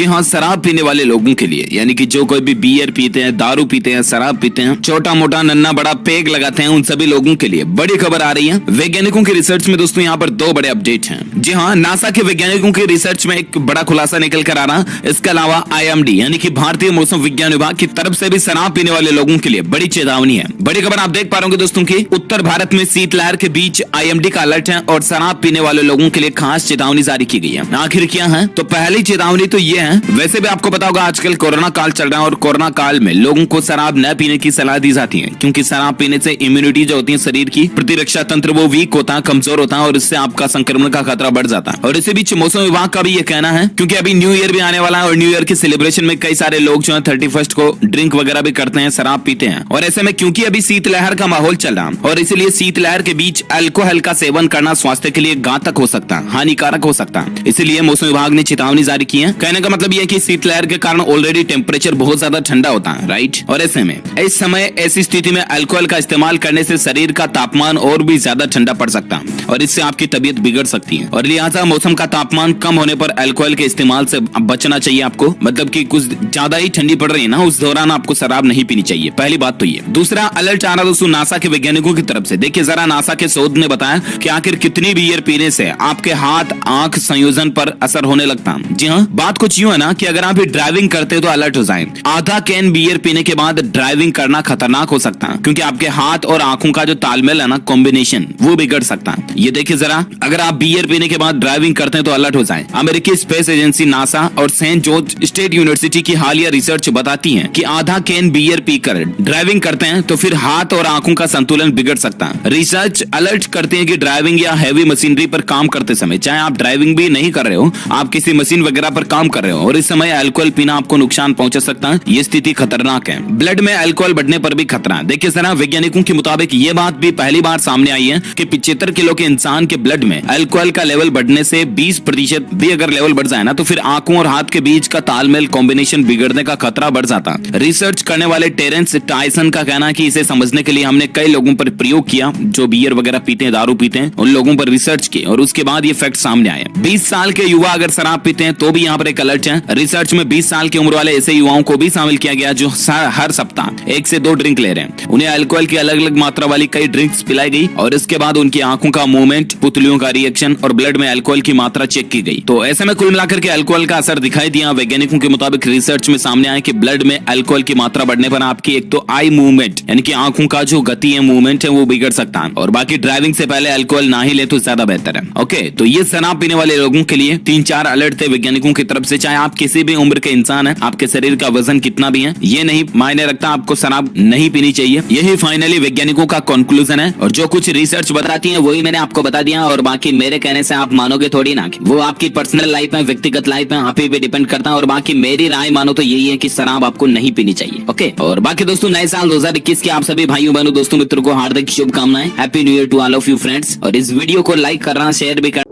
जी हाँ, शराब पीने वाले लोगों के लिए, यानी कि जो कोई भी बियर पीते हैं, दारू पीते हैं, शराब पीते हैं, छोटा मोटा नन्ना बड़ा पेग लगाते हैं, उन सभी लोगों के लिए बड़ी खबर आ रही है। वैज्ञानिकों की रिसर्च में दोस्तों यहाँ पर दो बड़े अपडेट हैं। जी हाँ, नासा के वैज्ञानिकों की रिसर्च में एक बड़ा खुलासा निकल कर आ रहा। इसके अलावा IMD यानी कि भारतीय मौसम विज्ञान विभाग की तरफ से भी शराब पीने वाले लोगों के लिए बड़ी चेतावनी है। बड़ी खबर आप देख पा रहे होंगे दोस्तों की उत्तर भारत में शीतलहर के बीच IMD का अलर्ट है और शराब पीने वाले लोगों के लिए खास चेतावनी जारी की गई है। आखिर क्या है? तो पहली चेतावनी तो ये है, वैसे भी आपको पता होगा आजकल कोरोना काल चल रहा है और कोरोना काल में लोगों को शराब न पीने की सलाह दी जाती है, क्योंकि शराब पीने से इम्यूनिटी जो होती है शरीर की, प्रतिरक्षा तंत्र वो वीक होता है, कमजोर होता है और इससे आपका संक्रमण का खतरा बढ़ जाता है। और इसी बीच मौसम विभाग का भी ये कहना है, क्योंकि अभी न्यू ईयर भी आने वाला है और न्यू ईयर के सेलिब्रेशन में कई सारे लोग जो है 31 को ड्रिंक वगैरह भी करते हैं, शराब पीते हैं। और ऐसे में क्योंकि अभी शीतलहर का माहौल चल रहा है और इसलिए शीतलहर के बीच अल्कोहल का सेवन करना स्वास्थ्य के लिए घातक हो सकता है, हानिकारक हो सकता है। इसलिए मौसम विभाग ने चेतावनी जारी की है। कहने का मतलब यह कि शीतलहर के कारण ऑलरेडी टेम्परेचर बहुत ज्यादा ठंडा होता है, राइट। और ऐसे में इस समय ऐसी स्थिति में अल्कोहल का इस्तेमाल करने से शरीर का तापमान और भी ज्यादा ठंडा पड़ सकता है और इससे आपकी तबीयत बिगड़ सकती है। और लिहाजा मौसम का तापमान कम होने पर अल्कोहल के इस्तेमाल से बचना चाहिए आपको। मतलब कि कुछ ज्यादा ही ठंडी पड़ रही है ना, उस दौरान आपको शराब नहीं पीनी चाहिए। पहली बात तो ये। दूसरा अलर्ट आ रहा दोस्तों नासा के वैज्ञानिकों की तरफ से। देखिए जरा, नासा के शोध ने बताया कि आखिर कितनी बियर पीने से आपके हाथ आंख संयोजन पर असर होने लगता है। जी हाँ, बात कुछ यूं है ना कि अगर आप ड्राइविंग करते हो तो अलर्ट हो जाएं। आधा कैन बियर पीने के बाद ड्राइविंग करना खतरनाक हो सकता है, क्योंकि आपके हाथ और आंखों का जो तालमेल है ना, कॉम्बिनेशन, वो बिगड़ सकता है। ये देखिए जरा, अगर आप बियर पीने के बाद ड्राइविंग करते हैं तो अलर्ट हो जाएं। अमेरिकी स्पेस एजेंसी नासा और सेंट जॉर्ज स्टेट यूनिवर्सिटी की हालिया रिसर्च बताती है कि आधा कैन बियर पीकर ड्राइविंग करते हैं तो फिर हाथ और आंखों का संतुलन बिगड़ सकता है। रिसर्च अलर्ट करते हैं कि ड्राइविंग या हैवी मशीनरी पर काम करते समय, चाहे आप ड्राइविंग भी नहीं कर रहे हो, आप किसी मशीन वगैरह पर काम कर रहे हो और इस समय अल्कोहल पीना आपको नुकसान पहुंचा सकता है, ये स्थिति खतरनाक है। ब्लड में अल्कोहल बढ़ने पर भी खतरा है। देखिए जरा, वैज्ञानिकों के मुताबिक ये बात भी पहली बार सामने आई है कि 75 किलो के इंसान के ब्लड में अल्कोहल का लेवल बढ़ने से 20% भी अगर लेवल बढ़ जाए ना, तो फिर आंखों और हाथ के बीच का तालमेल, कॉम्बिनेशन बिगड़ने का खतरा बढ़ जाता है। रिसर्च करने वाले टेरेंस टायसन का कहना है कि इसे समझने के लिए हमने कई लोगों पर प्रयोग किया जो बियर वगैरह पीते हैं, दारू पीते हैं, उन लोगों पर रिसर्च की और उसके बाद ये फैक्ट सामने आए। 20 साल के युवा अगर शराब पीते हैं तो भी यहाँ पर एक अलर्ट है। रिसर्च में 20 साल की उम्र वाले ऐसे युवाओं को भी शामिल किया गया जो हर सप्ताह 1 से 2 ड्रिंक ले रहे हैं। उन्हें अल्कोहल की अलग अलग मात्रा वाली कई ड्रिंक्स पिलाई गई और इसके बाद उनकी आंखों का मूवमेंट, पुतलियों का रिएक्शन और ब्लड में अल्कोहल की मात्रा चेक की गई। तो ऐसे में कुल मिलाकर के अल्कोहल का असर दिखाई दिया। वैज्ञानिकों के मुताबिक रिसर्च में सामने आया कि ब्लड में अल्कोहल की मात्रा बढ़ने पर आपकी एक तो आई मूवमेंट यानी कि आंखों का जो गति है, मूवमेंट है, वो बिगड़ सकता है और बाकी ड्राइविंग से पहले अल्कोहल ना ही ले तो ज्यादा बेहतर है। ओके, तो ये शराब पीने वाले लोगों के लिए 3-4 अलर्ट थे वैज्ञानिकों की तरफ से। चाहे आप किसी भी उम्र के इंसान है, आपके शरीर का वजन कितना भी है, ये नहीं मायने रखता, आपको शराब नहीं पीनी चाहिए। यही फाइनली वैज्ञानिकों का कंक्लूजन है और जो कुछ रिसर्च बताती है वही मैंने आपको बता दिया और बाकी मेरे कहने से आप मानोगे थोड़ी ना, वो आपकी पर्सनल लाइफ है, व्यक्तिगत लाइफ है, आप ही पे डिपेंड करता है। और बाकी मेरी राय मानो तो यही है कि शराब आपको नहीं पीनी चाहिए। ओके, और बाकी दोस्तों नए साल 2021 के आप सभी भाइयों बहनों दोस्तों मित्रों को हार्दिक शुभकामनाएं। Happy new year to all of you friends. और इस वीडियो को लाइक करना, शेयर भी करना